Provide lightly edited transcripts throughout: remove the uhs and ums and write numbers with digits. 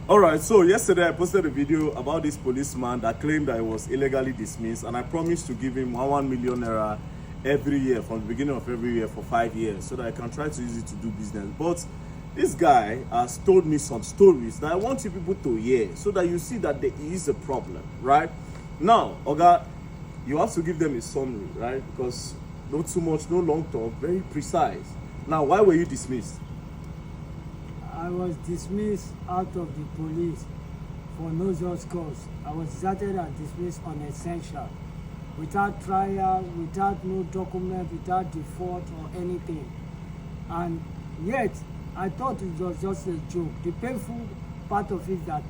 All right, so yesterday I posted a video about this policeman that claimed that he was illegally dismissed, and I promised to give him 1 million naira every year from the beginning of every year for 5 years so that I can try to use it to do business. But this guy has told me some stories that I want you people to hear so that you see that there is a problem, right? Now, Oga, you have to give them a summary, right? Because not too much, no long talk, very precise. Now, why were you dismissed? I was dismissed out of the police for no just cause. I was deserted and dismissed on essential, without trial, without no document, without default or anything. And yet, I thought it was just a joke. The painful part of it that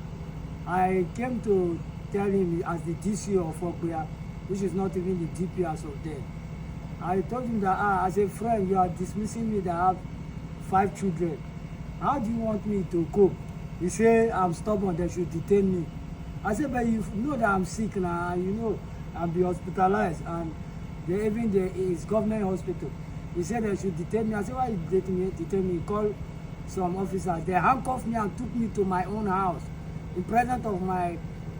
I came to tell him as the DC of Okuya, which is not even the DP as of then. I told him that as a friend, you are dismissing me that I have 5 children. How do you want me to cope? You say I'm stubborn, they should detain me. I said, but you know that I'm sick now, and you know I'll be hospitalized, and it's government hospital. He said they should detain me. I said, why you detain me? He called some officers. They handcuffed me and took me to my own house in presence of my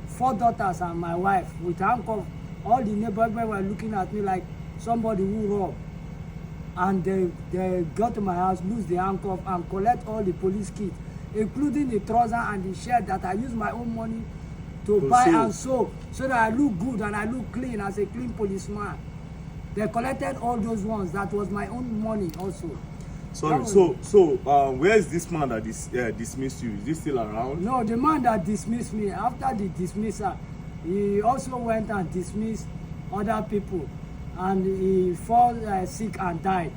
4 daughters and my wife with handcuffs. All the neighbors were looking at me like somebody who robbed. And they got to my house, lose the handcuff, and collect all the police kits, including the trouser and the shirt that I use my own money to buy and sew, so that I look good and I look clean as a clean policeman. They collected all those ones. That was my own money also. Sorry, where is this man that dismissed you? Is he still around? No, the man that dismissed me, after the dismissal, he also went and dismissed other people. And he fell sick and died.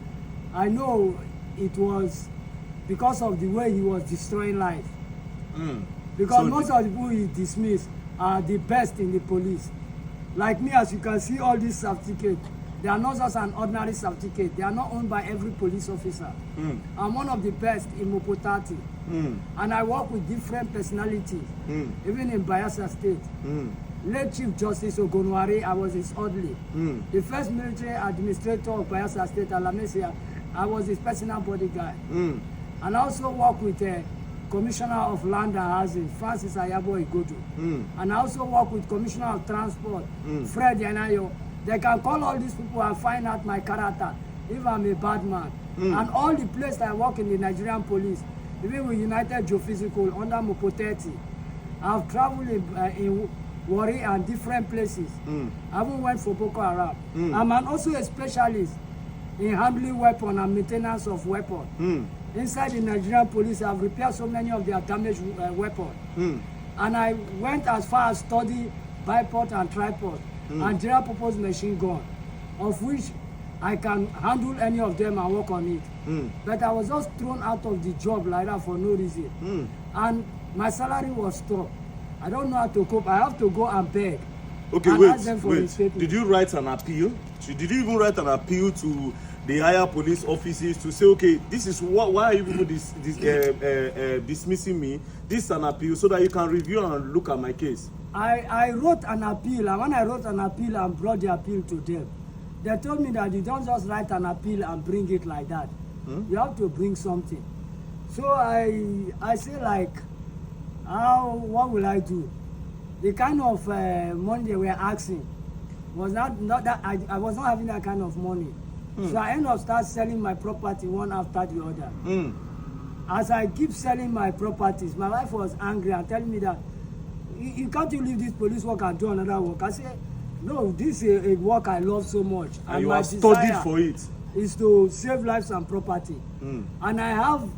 I know it was because of the way he was destroying life. Because most of the people he dismissed are the best in the police. Like me, as you can see, all these certificates, they are not just an ordinary certificate. They are not owned by every police officer. I'm one of the best in Mopotati. And I work with different personalities, even in Bayelsa State. Late Chief Justice Ogonwari, I was his orderly. The first military administrator of Bayelsa State, Alamesia, I was his personal bodyguard. And I also work with the Commissioner of Land and Housing, Francis Ayabo Igodo. And I also work with Commissioner of Transport, Fred Yanayo. They can call all these people and find out my character, if I'm a bad man. And all the places I work in the Nigerian police, even with United Geophysical under Mopoteti, I've traveled in Warri and different places. I even went for Boko Haram. I'm also a specialist in handling weapons and maintenance of weapons. Inside the Nigerian police, I've repaired so many of their damaged weapons. And I went as far as study bipod and tripod and general purpose machine gun, of which I can handle any of them and work on it. But I was just thrown out of the job like that for no reason. And my salary was stopped. I don't know how to cope. I have to go and beg. Okay, and wait. Did you write an appeal? Did you even write an appeal to the higher police offices to say, okay, this is why are you people dismissing me? This is an appeal so that you can review and look at my case. I wrote an appeal, and when I wrote an appeal and brought the appeal to them, they told me that you don't just write an appeal and bring it like that. You have to bring something. So I say, like, what will I do? The kind of money they were asking was not that I was not having that kind of money. So I ended up start selling my property one after the other. As I keep selling my properties, my wife was angry and telling me that you can't leave this police work and do another work. I said, no, this is a work I love so much. And you have studied for it. Is to save lives and property. And I have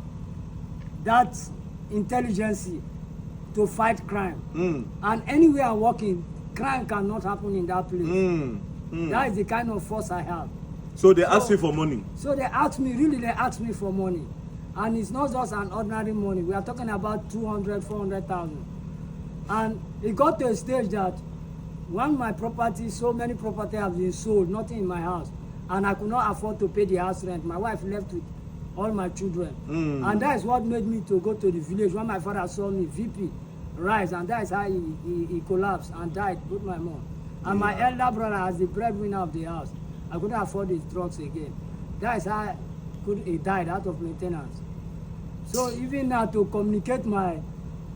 that intelligence to fight crime. And anywhere I'm working, crime cannot happen in that place. That is the kind of force I have. So they asked you for money? So they asked me for money. And it's not just an ordinary money. We are talking about 200, 400,000. And it got to a stage that when my property, so many property have been sold, nothing in my house, and I could not afford to pay the house rent. My wife left with all my children. And that is what made me to go to the village. When my father saw me, VP, rise, and that is how he collapsed and died, both my mom. And my elder brother, as the breadwinner of the house, I couldn't afford his drugs again. That is how he died out of maintenance. So even now, to communicate my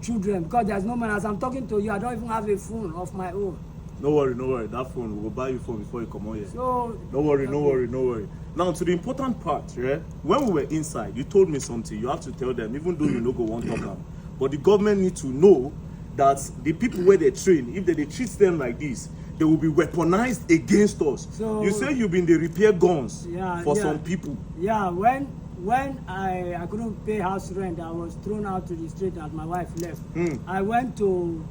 children because there's no money. As I'm talking to you, I don't even have a phone of my own. No worry, no worry. That phone, we will buy you phone before you come out here. So No worry, no worry, no worry. Now to the important part, yeah? When we were inside, you told me something. You have to tell them, even though you no go one talk am. But the government need to know that the people where they train, if they treat them like this, they will be weaponized against us. So, you say you've been the repair guns for some people. Yeah, when I couldn't pay house rent, I was thrown out to the street as my wife left. I went to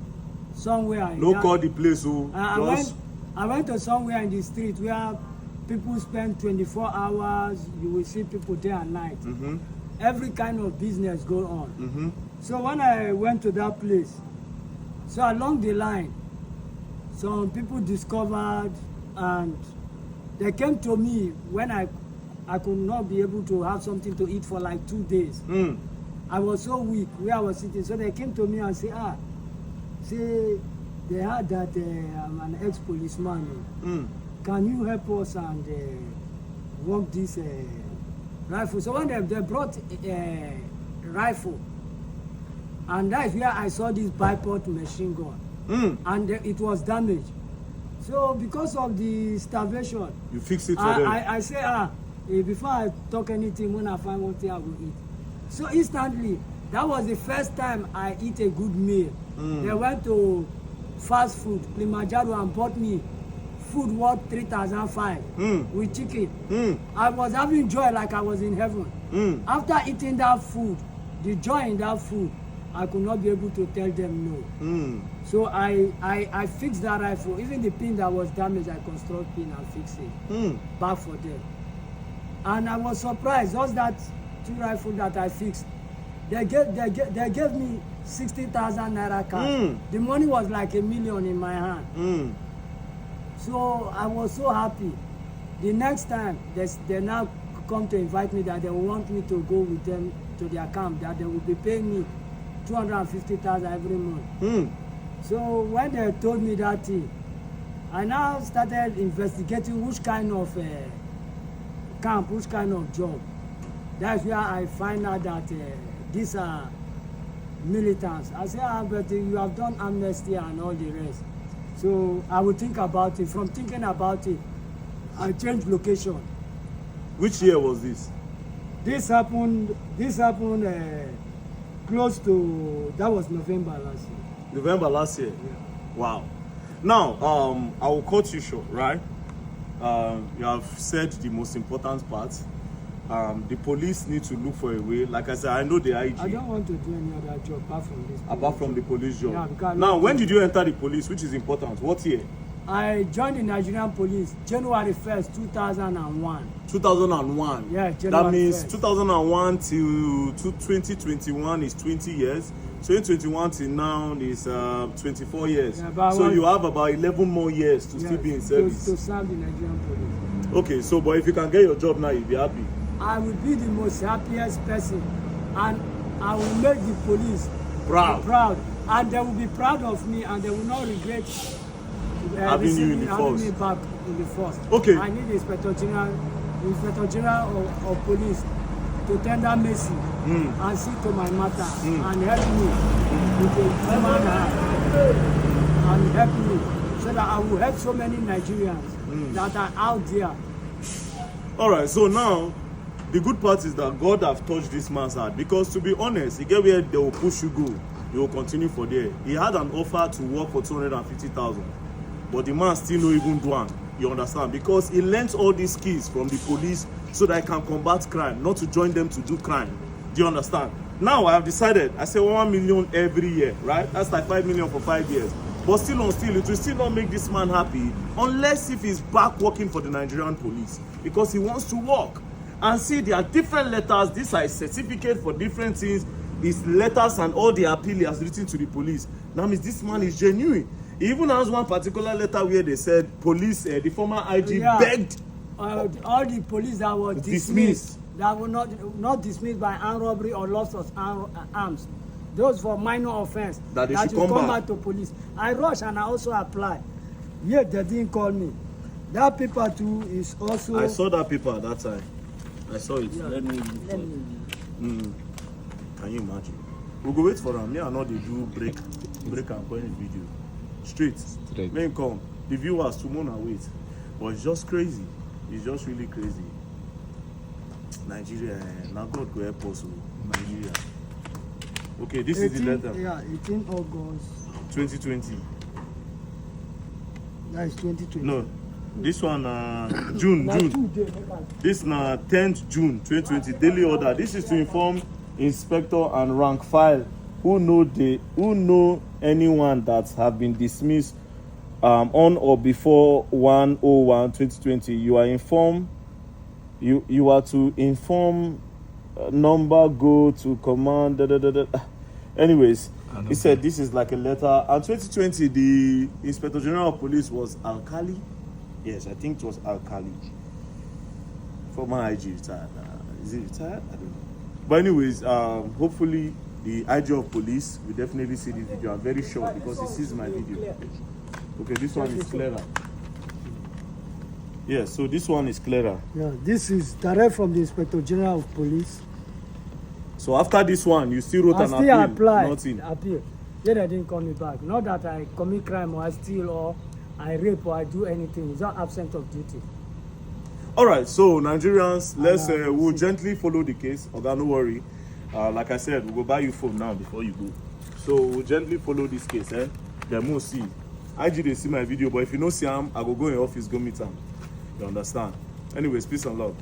somewhere. No call the place, I went to somewhere in the street where people spend 24 hours. You will see people day and night. Every kind of business go on. So when I went to that place, so along the line, some people discovered and they came to me when I could not be able to have something to eat for like 2 days. I was so weak where I was sitting. So they came to me and say, say they heard that I'm an ex-policeman. Can you help us and work this rifle? So when they brought a rifle, and that's where I saw this bipod machine gun. And it was damaged. So because of the starvation, you fix it for them. I say, before I talk anything, when I find one thing I will eat. So instantly, that was the first time I eat a good meal. They went to fast food, Kilimanjaro, and bought me food worth 3,500 with chicken. I was having joy like I was in heaven. After eating that food, the joy in that food, I could not be able to tell them no. So I fixed that rifle. Even the pin that was damaged, I construct pin and fix it back for them. And I was surprised. Just that 2 rifles that I fixed, they gave me 60,000 naira cash. The money was like $1 million in my hand. So I was so happy. The next time they now come to invite me that they want me to go with them to their camp, that they will be paying me 250,000 every month. So when they told me that thing, I now started investigating which kind of camp, which kind of job. That's where I find out that these are militants. I say, but you have done amnesty and all the rest. So I will think about it. From thinking about it, I changed location. Which year was this? This happened close to, that was November last year. November last year? Yeah. Wow. Now, I will cut you short, right? You have said the most important part. The police need to look for a way. Like I said, I know the IG. I don't want to do any other job apart from this. Apart from the police job. Yeah, because now, when did you enter the police, which is important? What year? I joined the Nigerian police January 1st, 2001. 2001? Yeah, January That means 1st. 2001 till 2021 is 20 years. 2021 till now is 24 years. Yeah, so you have about 11 more years to still be in service. To serve the Nigerian police. Okay, so but if you can get your job now, you'll be happy. I will be the most happiest person, and I will make the police proud, and they will be proud of me, and they will not regret having you in the force. Me back in the force. Okay. I need the Inspector General of Police to tender mercy and see to my matter and help me with a human hand and help me so that I will help so many Nigerians that are out there. All right, so now the good part is that God have touched this man's heart, because to be honest, he get where they will push you go, you will continue for there. He had an offer to work for 250,000, but the man still no even do one. You understand? Because he learns all these skills from the police so that he can combat crime, not to join them to do crime. Do you understand? Now I have decided, I say 1 million every year, right? That's like 5 million for 5 years. But still on still, it will still not make this man happy unless if he's back working for the Nigerian police, because he wants to work. And see, there are different letters. These are a certificate for different things. His letters and all the appeal he has written to the police. That means this man is genuine. He even has one particular letter where they said police, the former IG begged all the police that were dismissed, that were not dismissed by armed robbery or loss of arms. Those for minor offense, that should come back to police. I rush and I also apply. Yet they didn't call me. That paper too is also. I saw that paper at that time. I saw it. Yeah. Let me. Can Can you imagine? We go wait for them. Me and not they do break and point video. Straight. Main come. The viewers tomorrow wait. But it's just crazy. It's just really crazy. Nigeria, now God go help us. Nigeria. Okay, this 18, is the letter. Yeah, 18 August. 2020. That is 2020. No, this one June. This na 10th June 2020. Daily order. This is to inform inspector and rank file who know anyone that have been dismissed on or before 1/01/2020. You are informed. You are to inform. Number go to command. Anyways, he said this is like a letter. And 2020, the Inspector General of Police was Alkali. Yes, I think it was Alkali. Former IG retired. Is he retired? I don't know. But anyways, hopefully the IG of Police will definitely see this video. I'm very sure because he sees my video. Okay, this one is clearer. Yeah, so this one is clearer. Yeah, this is direct from the Inspector General of Police. So after this one, you still wrote I an still appeal? applied. Nothing. Appeal. Then they didn't call me back. Not that I commit crime or I steal or I rape or I do anything. It's not absent of duty. All right, so Nigerians, let's we'll gently follow the case. Okay, no worry. Like I said, we'll go buy you phone now before you go. So we'll gently follow this case. Then we'll see. IG they see my video, but if you know see him, I go in office, go meet him. You understand? Anyways, peace and love.